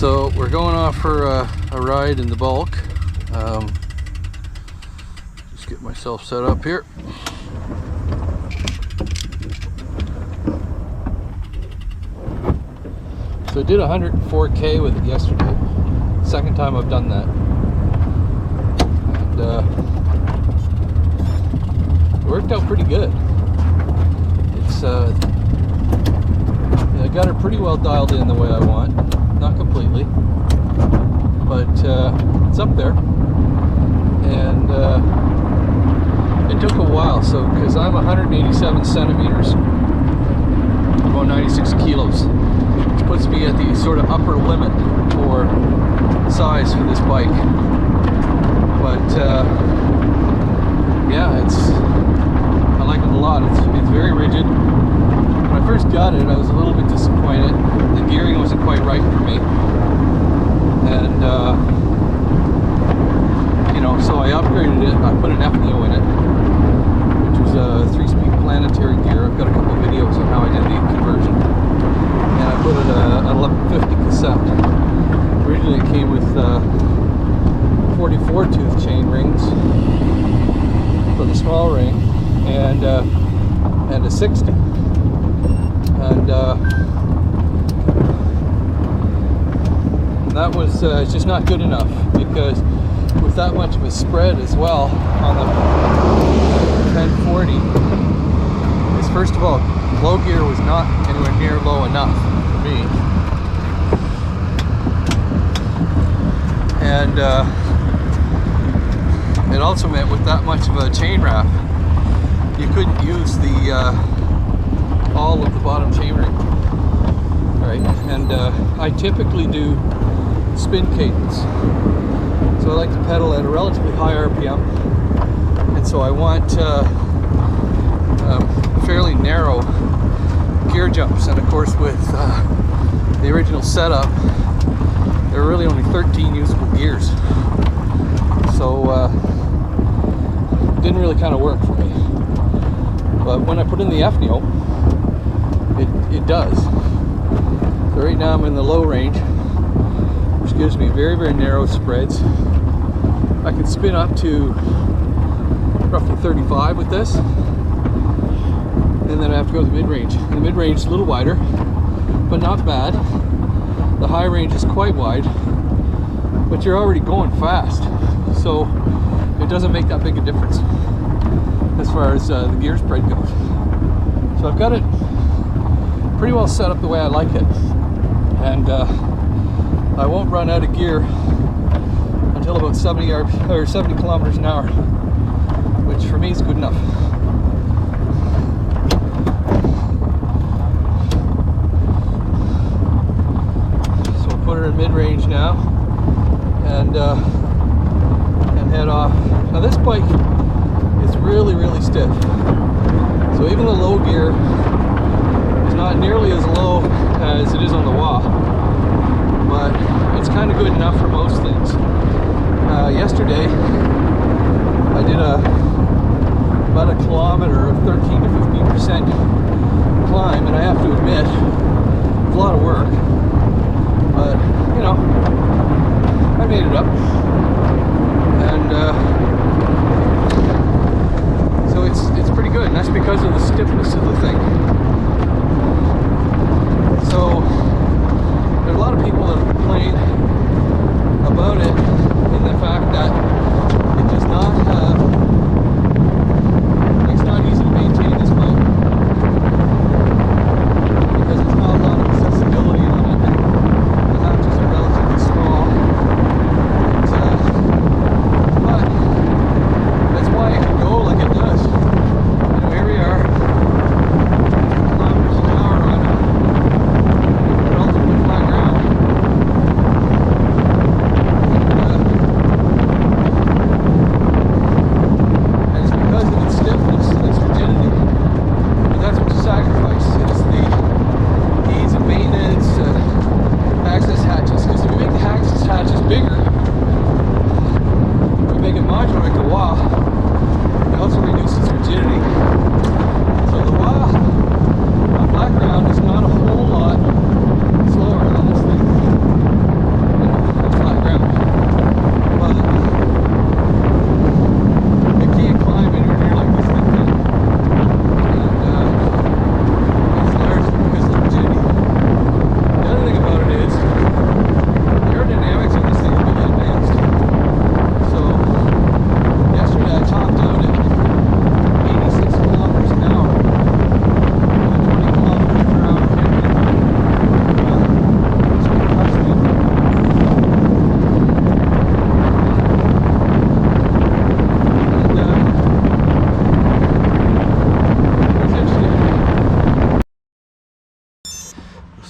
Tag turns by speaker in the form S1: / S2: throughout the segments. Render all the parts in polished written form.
S1: So we're going off for a ride in the Buelk. Just get myself set up here. So I did 104K with it yesterday. Second time I've done that. And it worked out pretty good. It's I got it pretty well dialed in the way I want. Not completely, but it's up there. And it took a while, so because I'm 187 centimeters, about 96 kilos, which puts me at the sort of upper limit for size for this bike. But yeah, I like it a lot. It's very rigid. When I first got it, I was a little bit disappointed. The gearing wasn't quite right for me, and you know, so I upgraded it. I put an Efneo in it, which was a 3-speed planetary gear. I've got a couple of videos on how I did the conversion, and I put it an 1150 cassette. Originally, it came with 44 tooth chain rings for the small ring, and a 60. And that was just not good enough, because with that much of a spread as well on the 1040, is first of all, low gear was not anywhere near low enough for me, and it also meant with that much of a chain wrap, you couldn't use the all of the bottom chain ring, right? And I typically do spin cadence, so I like to pedal at a relatively high RPM, and so I want fairly narrow gear jumps. And of course, with the original setup, there were really only 13 usable gears, so it didn't really kind of work for me. But when I put in the Efneo, it does. So right now I'm in the low range, which gives me very, very narrow spreads. I can spin up to roughly 35 with this, and then I have to go to the mid-range. The mid-range is a little wider, but not bad. The high range is quite wide, but you're already going fast, so it doesn't make that big a difference as far as the gear spread goes. So I've got it pretty well set up the way I like it, and I won't run out of gear until about 70 kilometers an hour, which for me is good enough. So we'll put her in mid-range now, and head off. Now this bike is really, really stiff, so even the low gear is not nearly as low as it is on the wah, but it's kind of good enough for most things. Yesterday I did about a kilometer of 13 to 15% climb, and I have to admit it's a lot of work, but you know, I made it up. And so it's pretty good, and that's because of the stiffness of the thing. So there are a lot of people that complain about it in the fact that it does not have, it's not easy to maintain this bike because it's not a lot of accessibility on it. The hatches are relatively small. But that's why it can go like it does. You know, here we are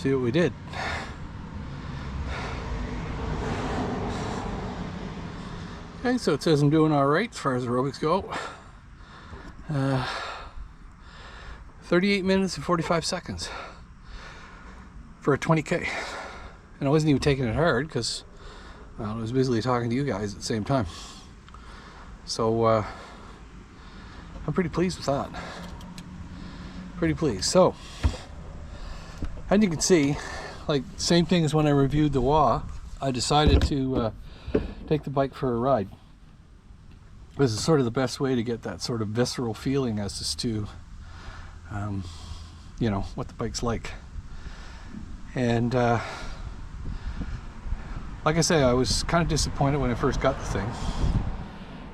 S1: see what we did. Okay, so it says I'm doing all right as far as aerobics go. 38 minutes and 45 seconds for a 20K. And I wasn't even taking it hard because I was busily talking to you guys at the same time. So I'm pretty pleased with that. Pretty pleased. So, as you can see, like same thing as when I reviewed the WA, I decided to take the bike for a ride. This is sort of the best way to get that sort of visceral feeling as to, you know, what the bike's like. And like I say, I was kind of disappointed when I first got the thing,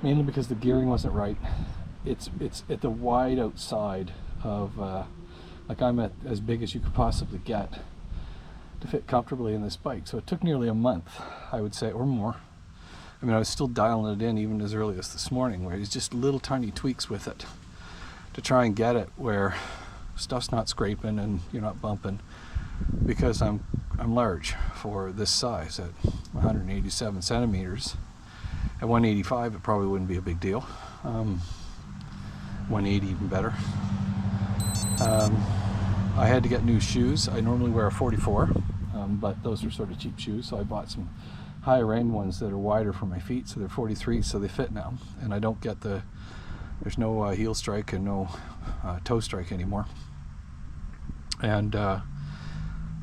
S1: mainly because the gearing wasn't right. It's at the wide outside of, like I'm at as big as you could possibly get to fit comfortably in this bike. So it took nearly a month, I would say, or more. I mean, I was still dialing it in even as early as this morning, where it's just little tiny tweaks with it to try and get it where stuff's not scraping and you're not bumping, because I'm large for this size at 187 centimeters. At 185 it probably wouldn't be a big deal. 180 even better. I had to get new shoes. I normally wear a 44, but those are sort of cheap shoes, so I bought some higher end ones that are wider for my feet, so they're 43, so they fit now, and I don't get there's no heel strike and no toe strike anymore. And I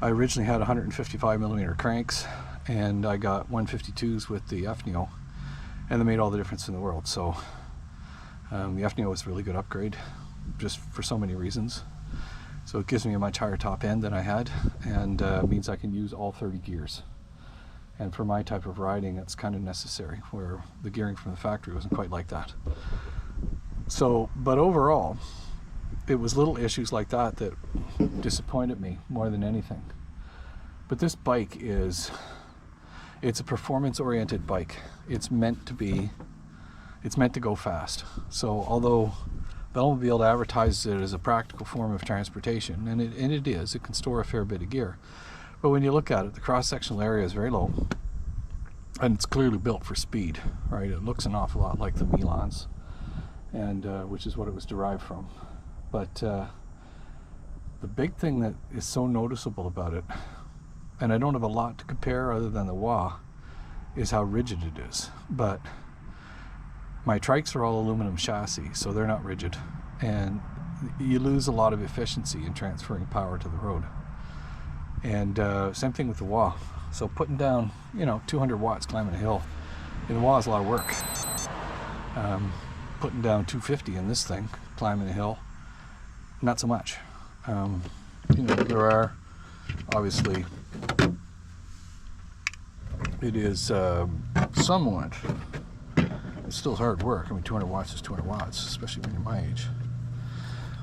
S1: originally had 155 millimeter cranks, and I got 152s with the Efneo, and they made all the difference in the world. So the Efneo was a really good upgrade, just for so many reasons. So it gives me a much higher top end than I had, and means I can use all 30 gears. And for my type of riding, it's kind of necessary, where the gearing from the factory wasn't quite like that. So, but overall, it was little issues like that that disappointed me more than anything. But this bike it's a performance-oriented bike. It's meant to go fast. So although Buelk advertises it as a practical form of transportation, and it is, it can store a fair bit of gear. But when you look at it, the cross-sectional area is very low, and it's clearly built for speed, right? It looks an awful lot like the Milans, and which is what it was derived from. But the big thing that is so noticeable about it, and I don't have a lot to compare other than the WA, is how rigid it is. But my trikes are all aluminum chassis, so they're not rigid, and you lose a lot of efficiency in transferring power to the road. And same thing with the WA. So putting down, 200 watts climbing a hill in the WA is a lot of work. Putting down 250 in this thing, climbing a hill, not so much. There are, obviously, it is somewhat, it's still hard work. I mean, 200 watts is 200 watts, especially when you're my age.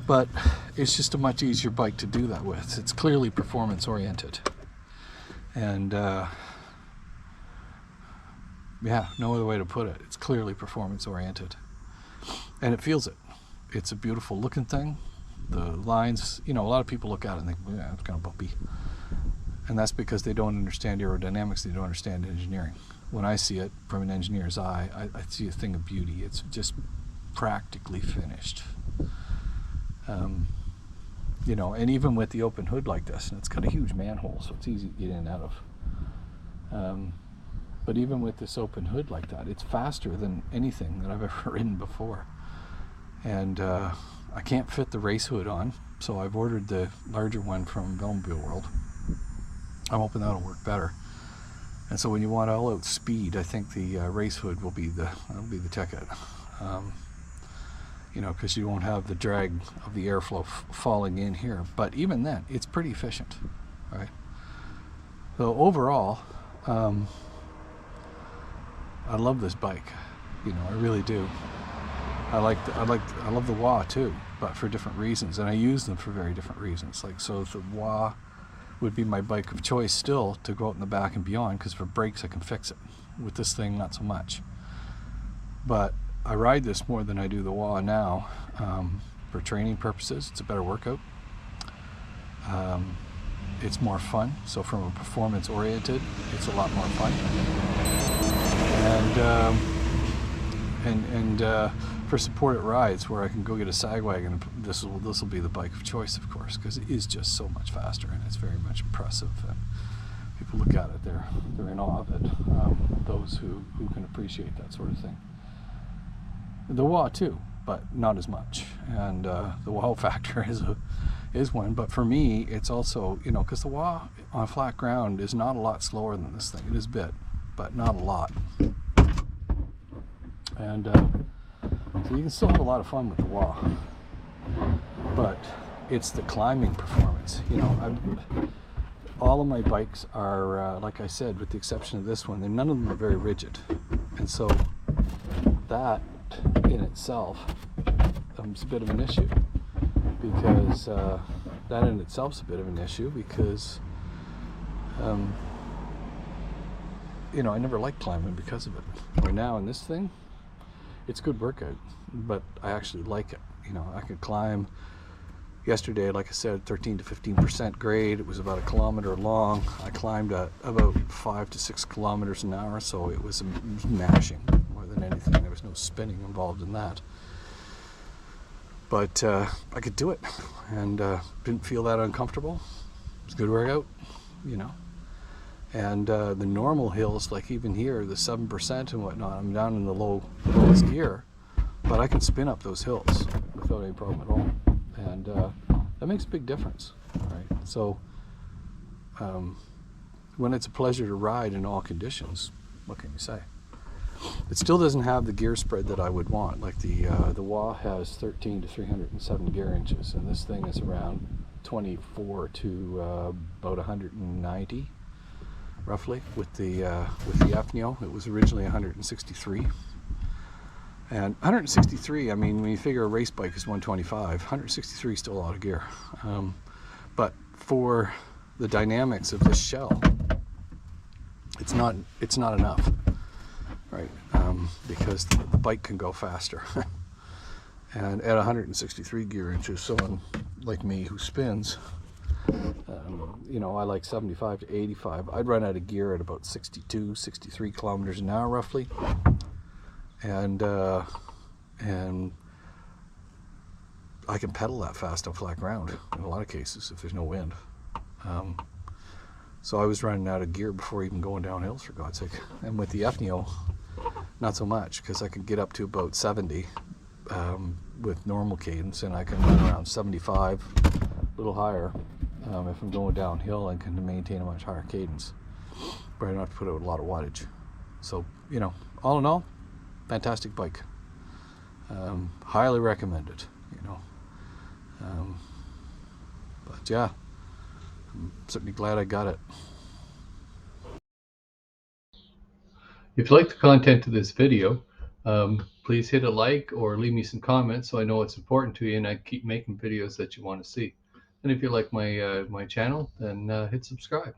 S1: But it's just a much easier bike to do that with. It's clearly performance oriented. And yeah, no other way to put it. It's clearly performance oriented. And it feels it. It's a beautiful looking thing. The lines, a lot of people look at it and think, yeah, it's kind of bumpy. And that's because they don't understand aerodynamics, they don't understand engineering. When I see it from an engineer's eye, I see a thing of beauty. It's just practically finished. And even with the open hood like this, and it's got a huge manhole, so it's easy to get in and out of. But even with this open hood like that, it's faster than anything that I've ever ridden before. And I can't fit the race hood on, so I've ordered the larger one from Buelk. I'm hoping that'll work better. And so when you want all-out speed, I think the race hood will be the ticket. Because you won't have the drag of the airflow falling in here. But even then, it's pretty efficient, right? So overall, I love this bike. I really do. I love the WA too, but for different reasons, and I use them for very different reasons. So the WA would be my bike of choice still to go out in the back and beyond, because for brakes I can fix it. With this thing, not so much. But I ride this more than I do the WA now, for training purposes. It's a better workout. it's more fun. So from a performance oriented, it's a lot more fun. And for supported rides where I can go get a sag wagon, this will be the bike of choice, of course, because it is just so much faster and it's very much impressive. And people look at it, they're in awe of it. Those who can appreciate that sort of thing. The wah too, but not as much. And the wow factor is one. But for me, it's also, you know, because the wah on flat ground is not a lot slower than this thing. It is a bit, but not a lot. And so you can still have a lot of fun with the wah. But it's the climbing performance. You know, all of my bikes are, like I said, with the exception of this one, none of them are very rigid. And so that in itself is a bit of an issue, because you know, I never liked climbing because of it. Right now in this thing, it's good workout, but I actually like it. You know, I could climb. Yesterday, like I said, 13 to 15% grade. It was about 1 kilometer long. I climbed at about 5 to 6 kilometers an hour, so it was mashing more than anything. There was no spinning involved in that. But I could do it, and didn't feel that uncomfortable. It was a good workout, you know. And the normal hills, like even here, the 7% and whatnot, I'm down in the lowest gear, but I can spin up those hills without any problem at all. And that makes a big difference, right? So when it's a pleasure to ride in all conditions, what can you say? It still doesn't have the gear spread that I would want. Like the wah has 13 to 307 gear inches, and this thing is around 24 to about 190, roughly. With the Efneo, it was originally 163. And 163, I mean, when you figure a race bike is 125, 163 is still a lot of gear. But for the dynamics of this shell, it's not enough, right? Because the bike can go faster. And at 163 gear inches, someone like me who spins, you know, I like 75 to 85. I'd run out of gear at about 62, 63 kilometers an hour, roughly. And I can pedal that fast on flat ground in a lot of cases if there's no wind. So I was running out of gear before even going down hills, for God's sake. And with the Efneo, not so much, because I can get up to about 70 with normal cadence, and I can run around 75, a little higher, if I'm going downhill, and can maintain a much higher cadence. But I don't have to put out a lot of wattage. So, you know, all in all, fantastic bike. Highly recommend it, you know. But yeah, I'm certainly glad I got it. If you like the content of this video, please hit a like or leave me some comments so I know it's important to you and I keep making videos that you want to see. And if you like my channel, then hit subscribe.